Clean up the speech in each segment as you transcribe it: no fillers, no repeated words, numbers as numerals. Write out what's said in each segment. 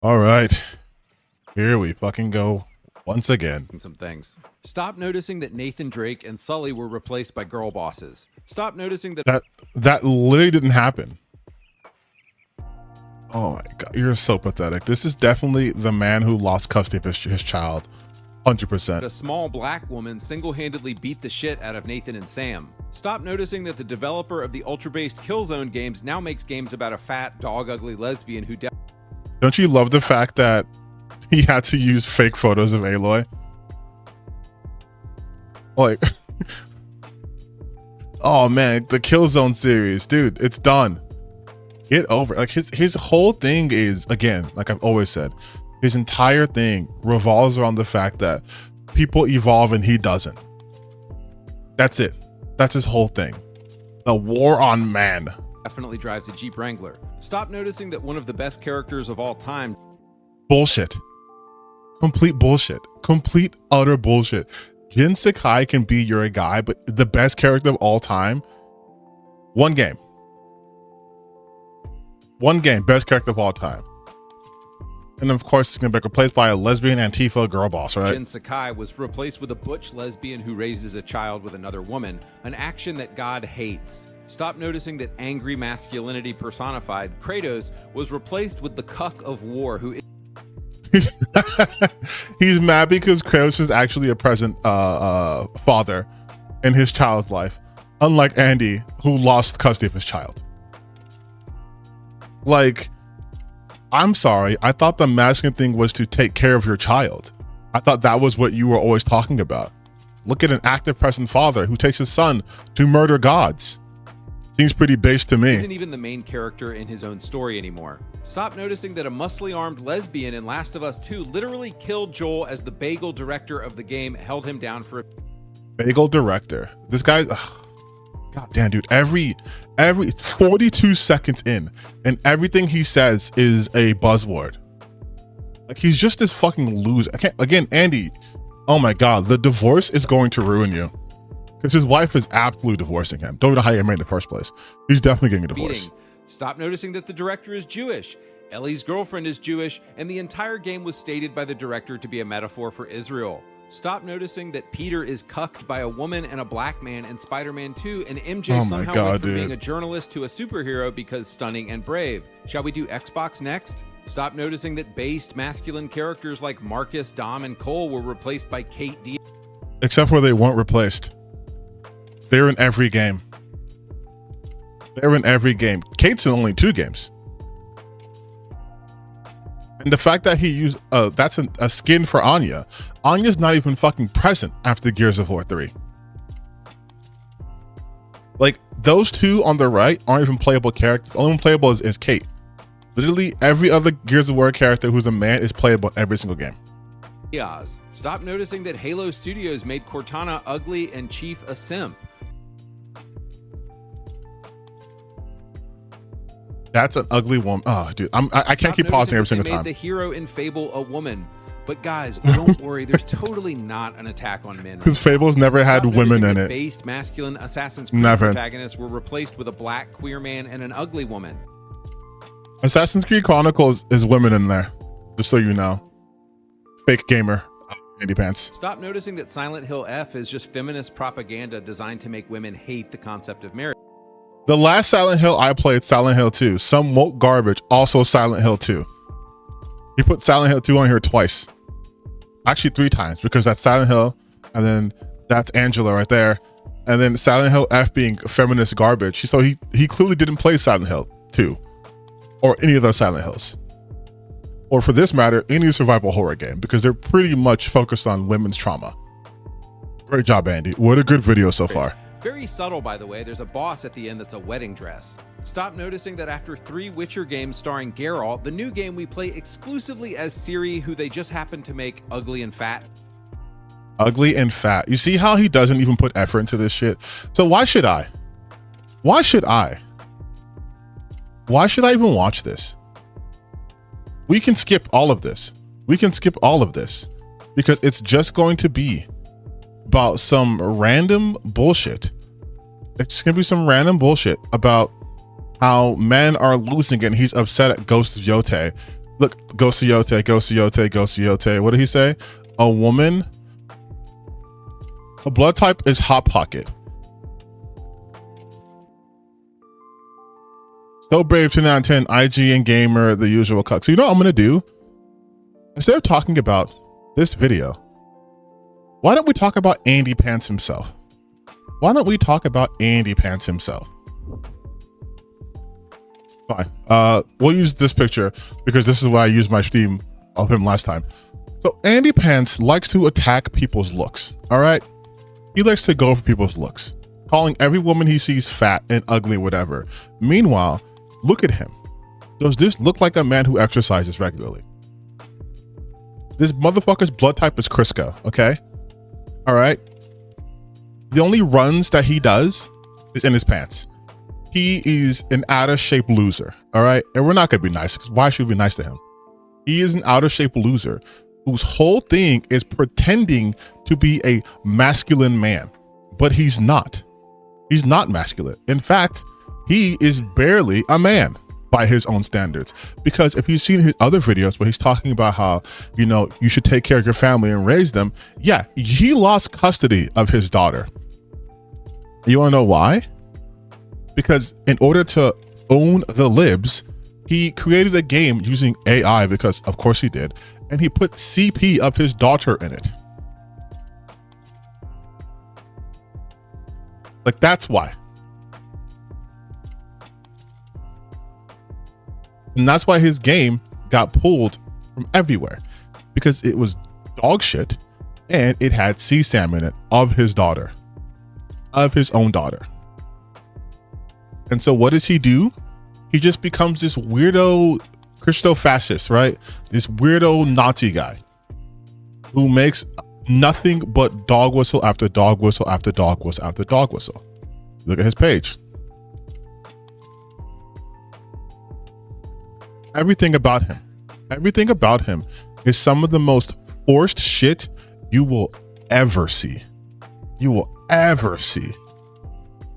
All right, here we fucking go once again. Some things. Stop noticing that Nathan Drake and Sully were replaced by girl bosses. Stop noticing that That literally didn't happen. Oh my god, you're so pathetic. This is definitely the man who lost custody of his child. 100%. a small black woman single-handedly beat the shit out of Nathan and Sam. Stop noticing that the developer of the ultra-based Killzone games now makes games about a fat, dog-ugly lesbian who Don't you love the fact that he had to use fake photos of Aloy? Like, oh man, the Killzone series, dude, it's done. Get over it. Like his whole thing is, again, like I've always said, his entire thing revolves around the fact that people evolve and he doesn't. That's it. That's his whole thing. The war on man. definitely drives a Jeep Wrangler. Stop noticing that one of the best characters of all time, Bullshit. Complete bullshit. Complete utter bullshit. Jin Sakai can be your guy, but the best character of all time, one game, best character of all time. And of course, it's going to be replaced by a lesbian Antifa girl boss, right? Jin Sakai was replaced with a butch lesbian who raises a child with another woman, an action that God hates. Stop noticing that angry masculinity personified, Kratos, was replaced with the cuck of war who He's mad because Kratos is actually a present father in his child's life, unlike Andy, who lost custody of his child. Like, I'm sorry, I thought the masculine thing was to take care of your child. I thought that was what you were always talking about. Look at an active present father who takes his son to murder gods. Seems pretty base to me. isn't even the main character in his own story anymore. Stop noticing that a muscly armed lesbian in Last of Us 2 literally killed Joel as the bagel director of the game held him down for a Bagel director. This guy, god damn, dude. Every 42 seconds in, and everything he says is a buzzword. Like, he's just this fucking loser. I can't. Again, Andy. Oh my god, the divorce is going to ruin you, because his wife is absolutely divorcing him. Don't know how he made in the first place. He's definitely getting a divorce. beating. Stop noticing that the director is Jewish. Ellie's girlfriend is Jewish, and the entire game was stated by the director to be a metaphor for Israel. Stop noticing that Peter is cucked by a woman and a black man in Spider-Man 2, and MJ Oh my somehow God, went from dude. being a journalist to a superhero because stunning and brave. Shall we do Xbox next? Stop noticing that based masculine characters like Marcus, Dom, and Cole were replaced by Kate D. Except for they weren't replaced. They're in every game. They're in every game. Kate's in only 2 games. And the fact that he used that's a skin for Anya. Anya's not even fucking present after Gears of War 3. Like, those 2 on the right aren't even playable characters. The only one playable is Kate. Literally every other Gears of War character who's a man is playable in every single game. Diaz. Stop noticing that Halo Studios made Cortana ugly and Chief a simp. That's an ugly woman. Oh, dude, I can't keep pausing every single They time. made the hero in Fable a woman. But guys, don't worry, there's totally not an attack on men. Because Fable's never had Stop women noticing in that it. Based masculine Assassin's Creed Never. protagonists were replaced with a black queer man and an ugly woman. Assassin's Creed Chronicles is women in there, just so you know. Fake gamer, Andypants. Stop noticing that Silent Hill F is just feminist propaganda designed to make women hate the concept of marriage. The last Silent Hill I played, Silent Hill 2. Some woke garbage, also Silent Hill 2. He put Silent Hill 2 on here twice. Actually 3 times, because that's Silent Hill, and then that's Angela right there, and then Silent Hill F being feminist garbage. So he clearly didn't play Silent Hill 2 or any of those Silent Hills, or for this matter, any survival horror game, because they're pretty much focused on women's trauma. Great job, Andy. What a good video so far. Very subtle, by the way. There's a boss at the end that's a wedding dress. Stop noticing that after 3 Witcher games starring Geralt, the new game we play exclusively as Ciri, who they just happen to make ugly and fat. Ugly and fat. You see how he doesn't even put effort into this shit? So why should I? Why should I? Why should I even watch this? We can skip all of this. We can skip all of this because it's just going to be about some random bullshit. It's going to be some random bullshit about how men are losing and he's upset at Ghost of Yote, Look, Ghost Yote, Ghost Yote, Ghost Yote. What did he say? A woman, a blood type is Hot Pocket. So brave, 2910, IG and gamer, the usual cuck. So you know what I'm gonna do? Instead of talking about this video, why don't we talk about Andypants himself? Why don't we talk about Andypants himself? Fine. We'll use this picture because this is what I used my stream of him last time. So Andypants likes to attack people's looks. All right. He likes to go for people's looks, calling every woman he sees fat and ugly, whatever. Meanwhile, look at him. Does this look like a man who exercises regularly? This motherfucker's blood type is Crisco. Okay. All right. The only runs that he does is in his pants. He is an out of shape loser. All right. And we're not going to be nice, because why should we be nice to him? He is an out of shape loser whose whole thing is pretending to be a masculine man, but he's not. He's not masculine. In fact, he is barely a man by his own standards. Because if you've seen his other videos where he's talking about how, you know, you should take care of your family and raise them. Yeah, he lost custody of his daughter. You want to know why? Because in order to own the libs, he created a game using AI, because of course he did, and he put CP of his daughter in it. Like, that's why. And that's why his game got pulled from everywhere, because it was dog shit and it had CSAM in it of his daughter, of his own daughter. And so what does he do? He just becomes this weirdo Christo-fascist, right? This weirdo Nazi guy who makes nothing but dog whistle after dog whistle after dog whistle after dog whistle. Look at his page. Everything about him is some of the most forced shit you will ever see. You will ever see.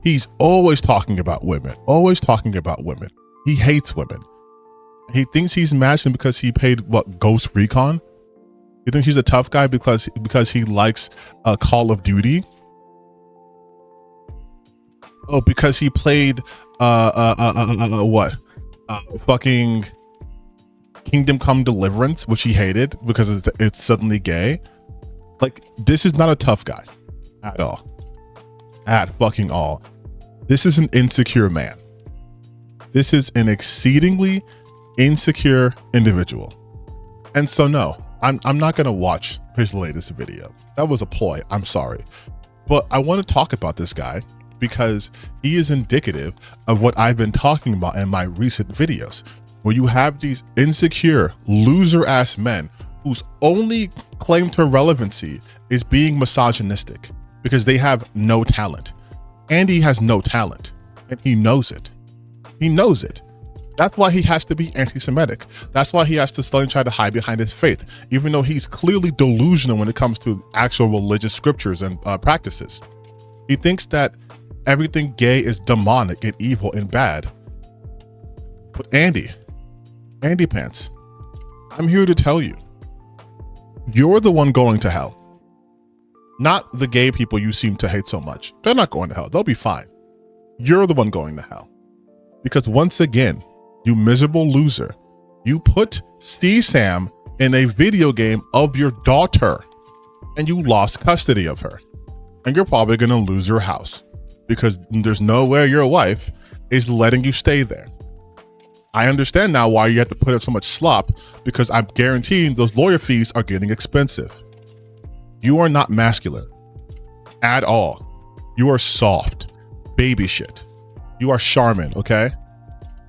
He's always talking about women, always talking about women. He hates women. He thinks he's masculine because he played what, Ghost Recon? You think he's a tough guy because he likes Call of Duty? Oh, because he played fucking Kingdom Come Deliverance, which he hated because it's suddenly gay. Like, this is not a tough guy at all. At fucking all. This is an insecure man. This is an exceedingly insecure individual. And so no, I'm not gonna watch his latest video. That was a ploy, I'm sorry. But I want to talk about this guy because he is indicative of what I've been talking about in my recent videos, where you have these insecure, loser-ass men whose only claim to relevancy is being misogynistic because they have no talent. Andy has no talent, and he knows it. He knows it. That's why he has to be anti-Semitic. That's why he has to slowly try to hide behind his faith, even though he's clearly delusional when it comes to actual religious scriptures and practices. He thinks that everything gay is demonic and evil and bad. But Andypants, I'm here to tell you, you're the one going to hell. Not the gay people you seem to hate so much. They're not going to hell. They'll be fine. You're the one going to hell. Because once again, you miserable loser, you put CSAM in a video game of your daughter and you lost custody of her. And you're probably going to lose your house because there's no way your wife is letting you stay there. I understand now why you have to put up so much slop, because I'm guaranteeing those lawyer fees are getting expensive. You are not masculine at all. You are soft, baby shit. You are Charmin, okay?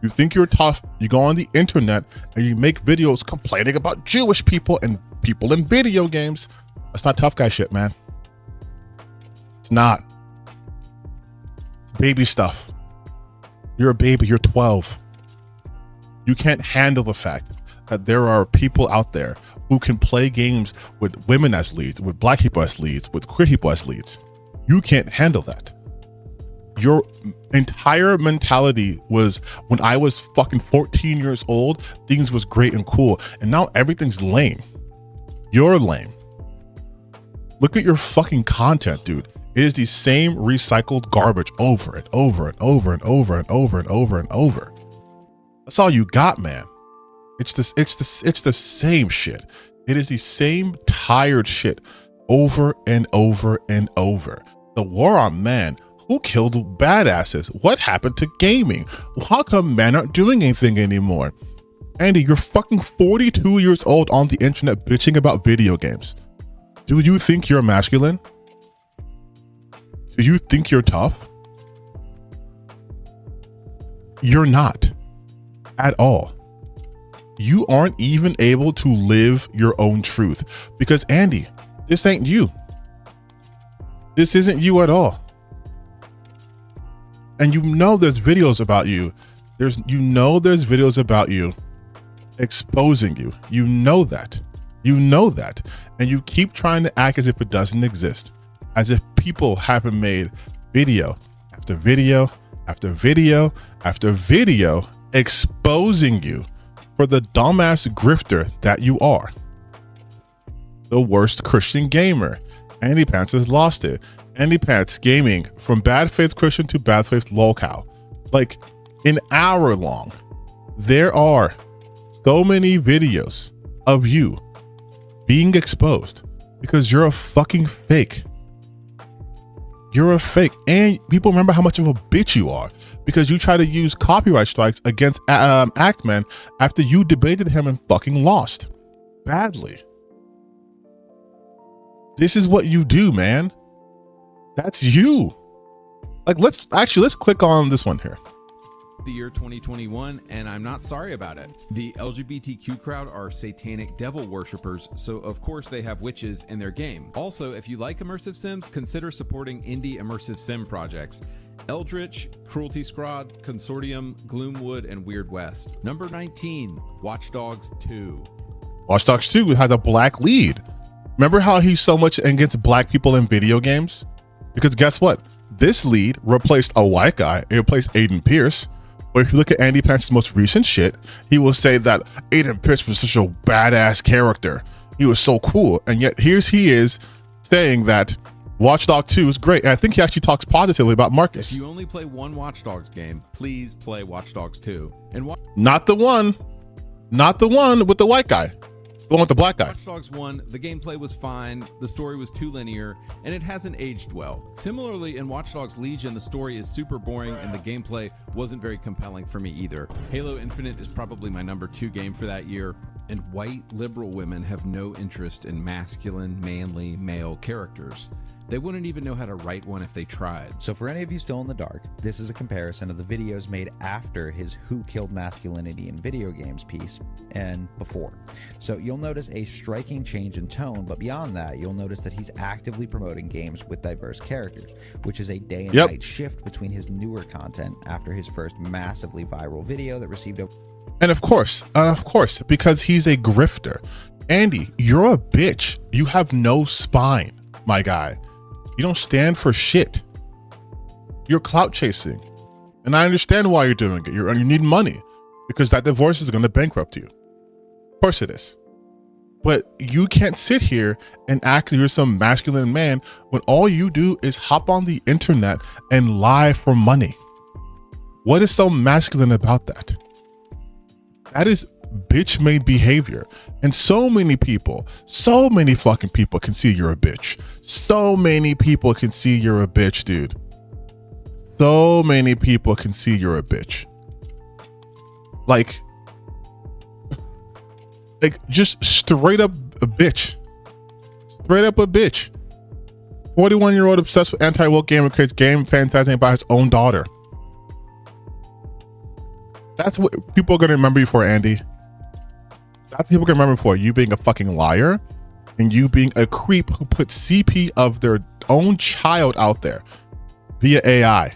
You think you're tough, you go on the internet and you make videos complaining about Jewish people and people in video games. That's not tough guy shit, man. It's not. It's baby stuff. You're a baby, you're 12. You can't handle the fact that there are people out there who can play games with women as leads, with black people as leads, with queer people as leads. You can't handle that. Your entire mentality was, when I was fucking 14 years old, things was great and cool. And now everything's lame. You're lame. Look at your fucking content, dude. It is the same recycled garbage over and over and over and over and over and over and over. That's all you got, man. It's the same shit. It is the same tired shit over and over and over. The war on man. Who killed badasses? What happened to gaming? How come men aren't doing anything anymore? Andy, you're fucking 42 years old on the internet bitching about video games. Do you think you're masculine? Do you think you're tough? You're not at all. You aren't even able to live your own truth, because Andy, this ain't you. This isn't you at all. And you know there's videos about you. There's videos about you exposing you. You know that. You know that. And you keep trying to act as if it doesn't exist. As if people haven't made video after video after video after video exposing you for the dumbass grifter that you are. The worst Christian gamer. Andypants has lost it. Andypants gaming from bad faith Christian to bad faith lolcow. Like an hour long. There are so many videos of you being exposed because you're a fucking fake. You're a fake. And people remember how much of a bitch you are because you try to use copyright strikes against Actman after you debated him and fucking lost badly. This is what you do, man. That's you. Like, let's click on this one here. The year 2021, and I'm not sorry about it. The LGBTQ crowd are satanic devil worshippers, so of course they have witches in their game. Also, if you like immersive sims, consider supporting indie immersive sim projects. Eldritch, Cruelty Squad, Consortium, Gloomwood, and Weird West. Number 19, Watch Dogs 2. Watch Dogs 2 has a black lead. Remember how he's so much against black people in video games? Because guess what? This lead replaced a white guy. It replaced Aiden Pierce. But if you look at Andypants' most recent shit, he will say that Aiden Pierce was such a badass character. He was so cool. And yet he is saying that Watch Dogs 2 is great. And I think he actually talks positively about Marcus. If you only play one Watch Dogs game, please play Watch Dogs 2. And not the one with the white guy. The one with the black guy. Watch Dogs 1, the gameplay was fine, the story was too linear, and it hasn't aged well. Similarly, in Watch Dogs Legion, the story is super boring and the gameplay wasn't very compelling for me either. Halo Infinite is probably my number 2 game for that year, and white liberal women have no interest in masculine, manly, male characters. They wouldn't even know how to write one if they tried. So for any of you still in the dark, this is a comparison of the videos made after his Who Killed Masculinity in Video Games piece and before. So you'll notice a striking change in tone, but beyond that, you'll notice that he's actively promoting games with diverse characters, which is a day and night shift between his newer content after his first massively viral video that received a... And of course, because he's a grifter. Andy, you're a bitch. You have no spine, my guy. You don't stand for shit. You're clout chasing. And I understand why you're doing it. You need money because that divorce is going to bankrupt you. Of course it is. But you can't sit here and act like you're some masculine man when all you do is hop on the internet and lie for money. What is so masculine about that? That is bitch-made behavior. And so many fucking people can see you're a bitch. So many people can see you're a bitch, dude. So many people can see you're a bitch. Like just straight up a bitch. Straight up a bitch. 41-year-old obsessed with anti-woke gamer creates game fantasizing about his own daughter. That's what people are going to remember you for, Andy. That's what people are going to remember for. You being a fucking liar and you being a creep who put CP of their own child out there via AI.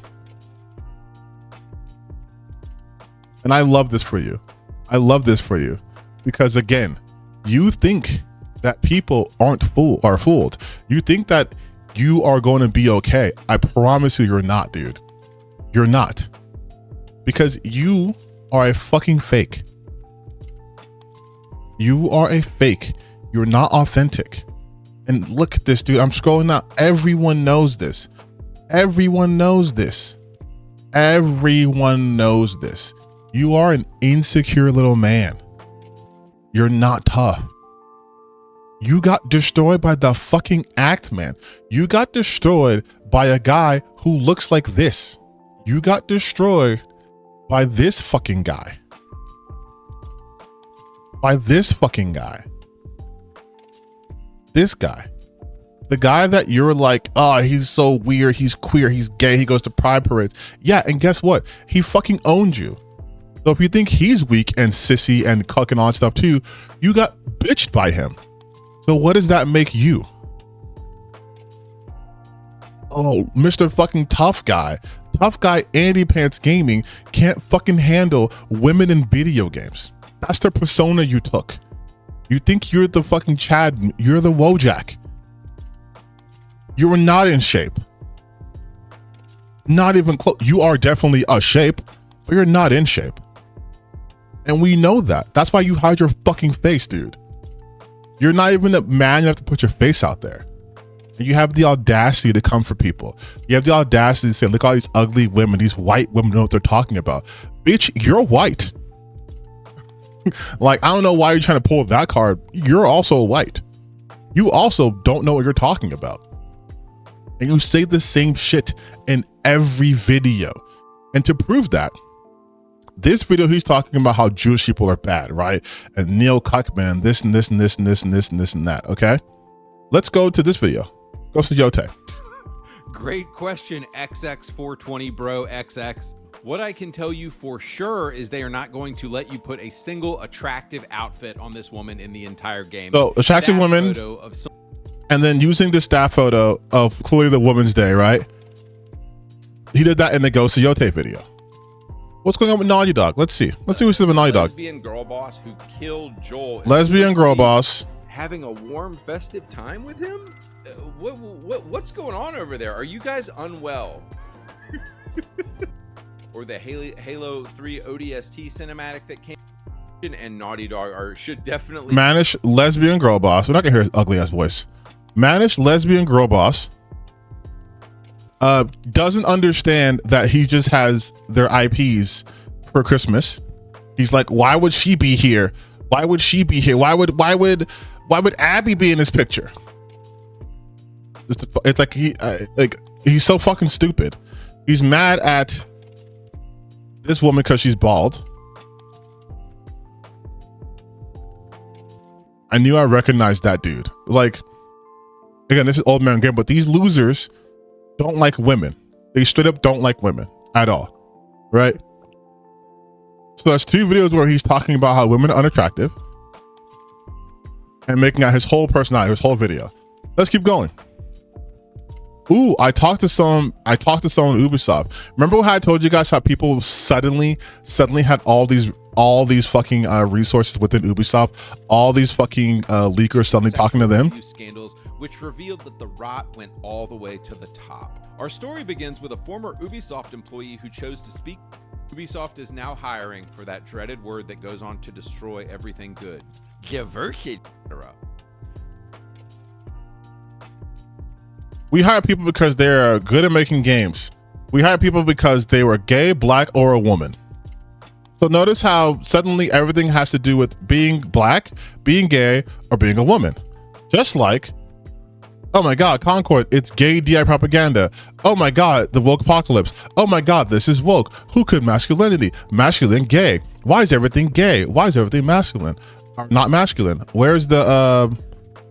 And I love this for you. I love this for you. Because again, you think that people are fooled. You think that you are going to be okay. I promise you, you're not, dude. You're not. Because you are a fucking fake. You are a fake. You're not authentic. And look at this, dude. I'm scrolling out. Everyone knows this. Everyone knows this. Everyone knows this. You are an insecure little man. You're not tough. You got destroyed by the fucking act, man. You got destroyed by a guy who looks like this. You got destroyed by this fucking guy. By this fucking guy. This guy. The guy that you're like, oh, he's so weird, he's queer, he's gay, he goes to pride parades. Yeah, and guess what? He fucking owned you. So if you think he's weak and sissy and cuck and all that stuff too, you got bitched by him. So what does that make you? Oh, Mr. fucking tough guy. Tough guy Andypants Gaming can't fucking handle women in video games. That's the persona you took. You think you're the fucking Chad, you're the Wojak. You were not in shape. Not even close. You are definitely a shape, but you're not in shape. And we know that. That's why you hide your fucking face, dude. You're not even a man enough to put your face out there. And you have the audacity to come for people. You have the audacity to say, look at all these ugly women, these white women know what they're talking about. Bitch, you're white. Like, I don't know why you're trying to pull that card. You're also white. You also don't know what you're talking about. And you say the same shit in every video. And to prove that, this video, he's talking about how Jewish people are bad, right? And Neil Cuckman, this and this and this and this and this and this and that, okay? Let's go to this video. Go to Yote. Great question, XX420 bro XX. What I can tell you for sure is they are not going to let you put a single attractive outfit on this woman in the entire game. So, attractive women, and then using the staff photo of clearly the Women's Day, right? He did that in the Ghost of Yote video. What's going on with Naughty Dog? Let's see. Let's see what's with Naughty Dog. Lesbian girl boss who killed Joel. Lesbian girl boss. Having a warm, festive time with him? What's going on over there? Are you guys unwell? Or the Halo 3 ODST cinematic that came and Naughty Dog should definitely Manish lesbian girl boss. We're not gonna hear his ugly ass voice. Manish lesbian girl boss doesn't understand that he just has their IPs for Christmas. He's like, why would she be here? Why would she be here? Why would Abby be in this picture? It's like he's so fucking stupid. He's mad at this woman because she's bald. I knew I recognized that dude. Like, again, this is old man game, but these losers don't like women. They straight up don't like women at all, right? So that's two videos where he's talking about how women are unattractive and making out his whole personality, his whole video. Let's keep going. Ooh, I talked to someone at Ubisoft. Remember how I told you guys how people suddenly had all these fucking resources within Ubisoft, all these fucking leakers suddenly talking to them? Scandals, which revealed that the rot went all the way to the top. Our story begins with a former Ubisoft employee who chose to speak. Ubisoft is now hiring for that dreaded word that goes on to destroy everything good. Diversity. We hire people because they're good at making games. We hire people because they were gay, black, or a woman. So notice how suddenly everything has to do with being black, being gay, or being a woman. Just like, oh my God, Concord, it's gay DI propaganda. Oh my God, the woke apocalypse. Oh my God, this is woke. Who could masculinity? Masculine, gay. Why is everything gay? Why is everything masculine? Not masculine. Where's the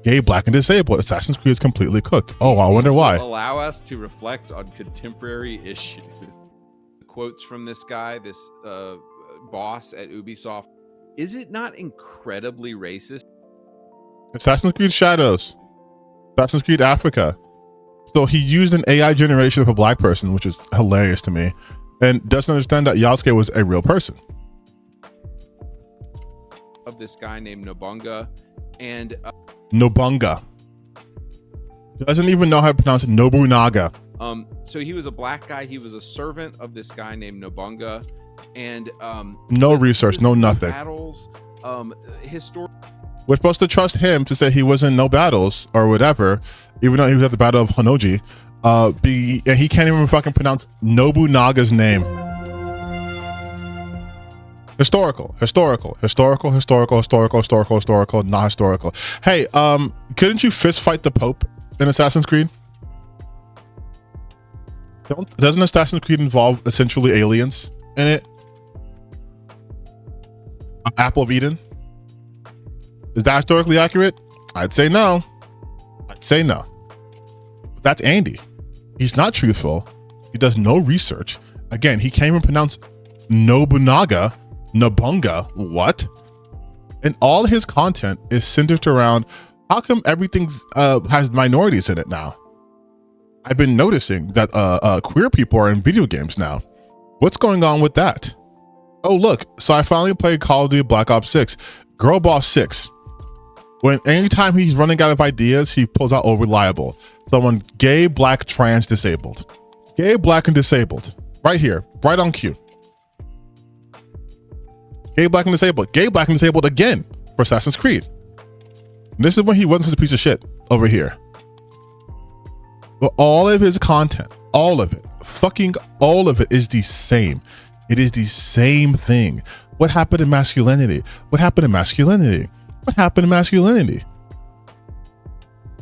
gay, black, and disabled? Assassin's Creed is completely cooked. Oh, I wonder why. Allow us to reflect on contemporary issues. Quotes from this guy, this boss at Ubisoft. Is it not incredibly racist? Assassin's Creed Shadows. Assassin's Creed Africa. So he used an AI generation of a black person, which is hilarious to me, and doesn't understand that Yasuke was a real person. Of this guy named Nobunga, and Nobunga. Doesn't even know how to pronounce it. Nobunaga. So he was a black guy. He was a servant of this guy named Nobunga, and no research, no nothing. Battles, we're supposed to trust him to say he was in no battles or whatever, even though he was at the Battle of Honoji. And he can't even fucking pronounce Nobunaga's name. Historical, not historical. Hey, couldn't you fist fight the Pope in Assassin's Creed? Doesn't Assassin's Creed involve essentially aliens in it? Apple of Eden? Is that historically accurate? I'd say no. But that's Andy. He's not truthful. He does no research. Again, he can't even pronounce Nobunga, what? And all his content is centered around how come everything's has minorities in it now? I've been noticing that queer people are in video games now. What's going on with that? Oh, look, so I finally played Call of Duty Black Ops 6, Girl Boss 6. When anytime he's running out of ideas, he pulls out reliable. Someone gay, black, trans, disabled. Gay, black, and disabled. Right here, right on cue. Gay, black, and disabled. Gay, black, and disabled again for Assassin's Creed. And this is when he wasn't such a piece of shit over here. But all of his content, all of it, fucking all of it is the same. It is the same thing. What happened to masculinity? What happened to masculinity? What happened to masculinity?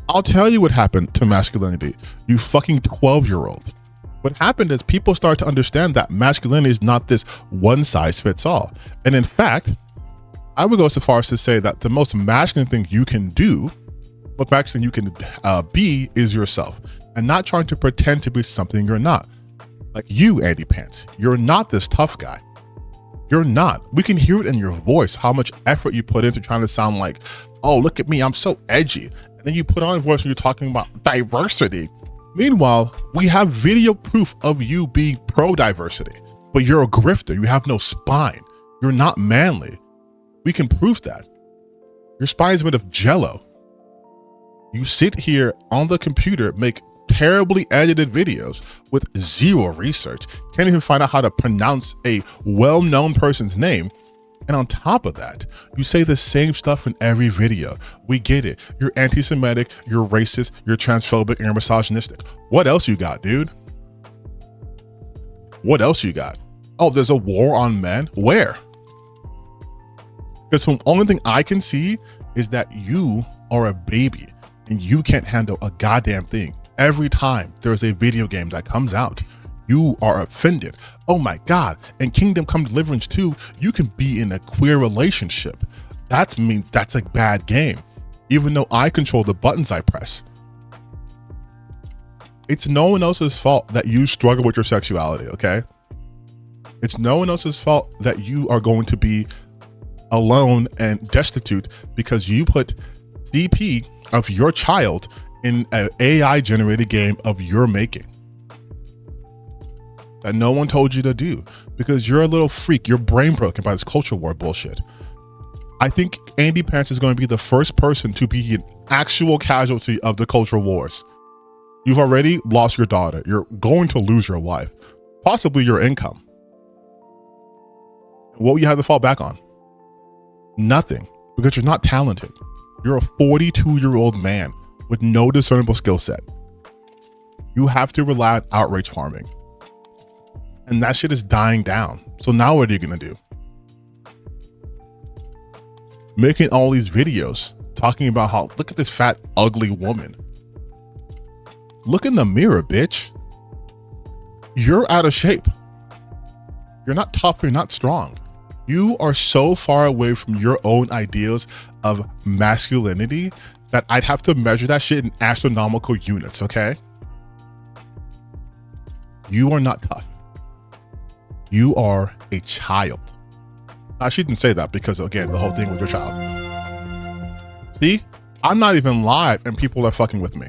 I'll tell you what happened to masculinity, you fucking 12-year-old. What happened is people start to understand that masculinity is not this one size fits all. And in fact, I would go so far as to say that the most masculine thing you can do, what masculine you can be, is yourself, and not trying to pretend to be something you're not. Like you, Andypants, you're not this tough guy. You're not. We can hear it in your voice, how much effort you put into trying to sound like, oh, look at me, I'm so edgy. And then you put on a voice when you're talking about diversity. Meanwhile, we have video proof of you being pro-diversity, but you're a grifter. You have no spine. You're not manly. We can prove that. Your spine is made of jello. You sit here on the computer, make terribly edited videos with zero research, can't even find out how to pronounce a well-known person's name. And on top of that, you say the same stuff in every video. We get it. You're anti-Semitic, you're racist, you're transphobic, and you're misogynistic. What else you got, dude? What else you got? Oh, there's a war on men? Where? Because the only thing I can see is that you are a baby and you can't handle a goddamn thing. Every time there's a video game that comes out, you are offended. Oh my God, in Kingdom Come Deliverance 2, you can be in a queer relationship. That's a bad game, even though I control the buttons I press. It's no one else's fault that you struggle with your sexuality, okay? It's no one else's fault that you are going to be alone and destitute because you put CP of your child in an AI generated game of your making that no one told you to do because you're a little freak. You're brain broken by this culture war bullshit. I think Andypants is going to be the first person to be an actual casualty of the culture wars. You've already lost your daughter. You're going to lose your wife, possibly your income. What will you have to fall back on? Nothing, because you're not talented. You're a 42-year-old man with no discernible skill set. You have to rely on outrage farming. And that shit is dying down. So now what are you gonna do? Making all these videos talking about how, look at this fat, ugly woman. Look in the mirror, bitch. You're out of shape. You're not tough, you're not strong. You are so far away from your own ideals of masculinity that I'd have to measure that shit in astronomical units, okay? You are not tough. You are a child. I shouldn't say that because, again, the whole thing with your child. See? I'm not even live and people are fucking with me.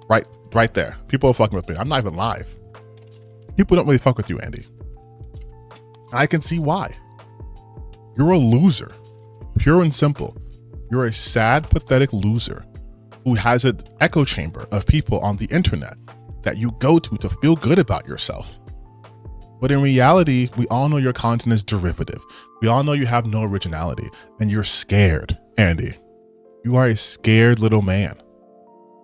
Right there. People are fucking with me. I'm not even live. People don't really fuck with you, Andy. And I can see why. You're a loser. Pure and simple. You're a sad, pathetic loser who has an echo chamber of people on the internet that you go to feel good about yourself. But in reality, we all know your content is derivative. We all know you have no originality, and you're scared, Andy. You are a scared little man.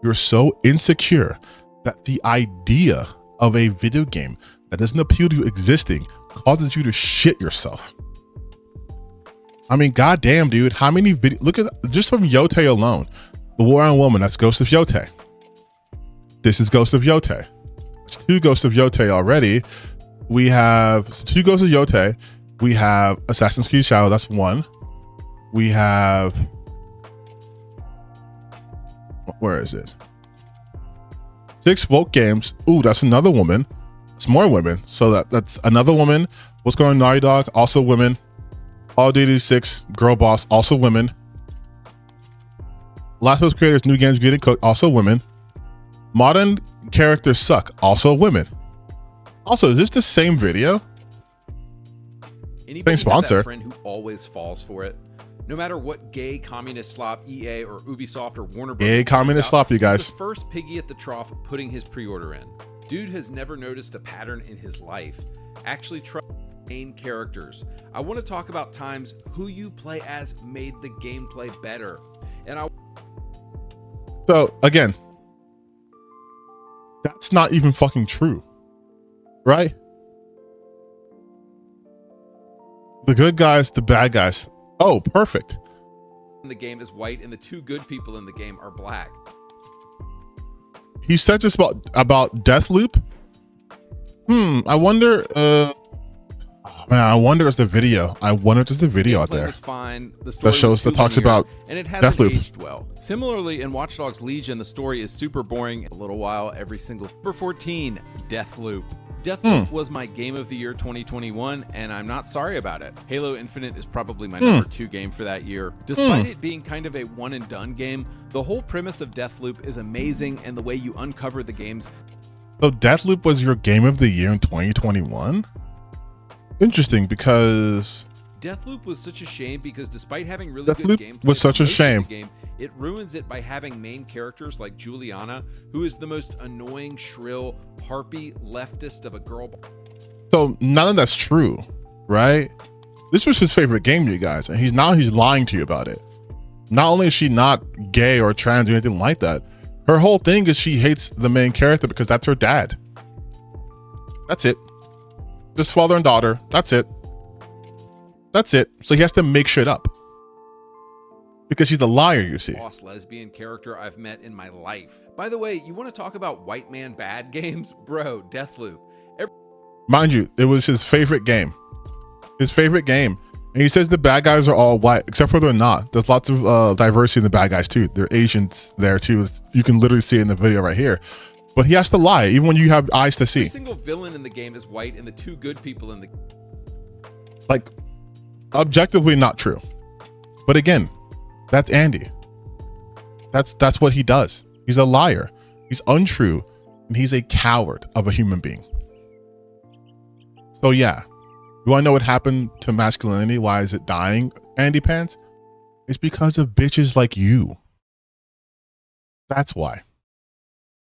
You're so insecure that the idea of a video game that doesn't appeal to you existing causes you to shit yourself. I mean, goddamn, dude, how many videos? Look at just from Yote alone. The War on Woman, that's Ghost of Yote. This is Ghost of Yote. It's 2 Ghosts of Yote already. We have 2 Ghosts of Yote. We have Assassin's Creed Shadow, that's 1. We have, where is it? 6 Volt Games. Ooh, that's another woman. It's more women. So that's another woman. What's going on, Naughty Dog? Also women. Call of Duty 6, Girl Boss, also women. Last of Us creators, New Games Getting Cooked, also women. Modern Characters Suck, also women. Also, is this the same video? Anybody same sponsor. Have that friend who always falls for it? No matter what gay communist slop EA or Ubisoft or Warner Bros. Gay communist slop, you guys. He's the first piggy at the trough putting his pre-order in. Dude has never noticed a pattern in his life. Actually trust main characters. I want to talk about times who you play as made the gameplay better. And So again, that's not even fucking true, right? The good guys, the bad guys. Oh, perfect. The game is white and the 2 good people in the game are black. He said this about Deathloop. I wonder. Man, I wonder if there's a video. I wonder if there's a video out there Was fine. The story that shows that talks about and it hasn't Deathloop. aged well. Similarly, in Watch Dogs Legion, the story is super boring. A little while every single. Number 14, Deathloop. Deathloop was my game of the year 2021, and I'm not sorry about it. Halo Infinite is probably my number 2 game for that year. Despite it being kind of a one and done game, the whole premise of Deathloop is amazing, and the way you uncover the game's. So Deathloop was your game of the year in 2021? Interesting, because Deathloop was such a shame because despite having really Deathloop good gameplay, was such a for most of shame. the game, it ruins it by having main characters like Juliana, who is the most annoying, shrill, harpy leftist of a girl. so none of that's true, right? This was his favorite game, you guys, and he's lying to you about it. Not only is she not gay or trans or anything like that, her whole thing is she hates the main character because that's her dad. That's it. Just father and daughter. That's it. That's it. So he has to make shit up because he's the liar, you see. Boss lesbian character I've met in my life. By the way, you want to talk about white man bad games? Bro, Deathloop. Mind you, it was his favorite game. His favorite game. And he says the bad guys are all white, except for they're not. There's lots of diversity in the bad guys too. There are Asians there too. You can literally see it in the video right here. But he has to lie, even when you have eyes to see. Every single villain in the game is white, and the 2 good people in the Like, objectively not true. But again, that's Andy. That's what he does. He's a liar. He's untrue, and he's a coward of a human being. So yeah, you want to know what happened to masculinity? Why is it dying, Andypants? It's because of bitches like you. That's why.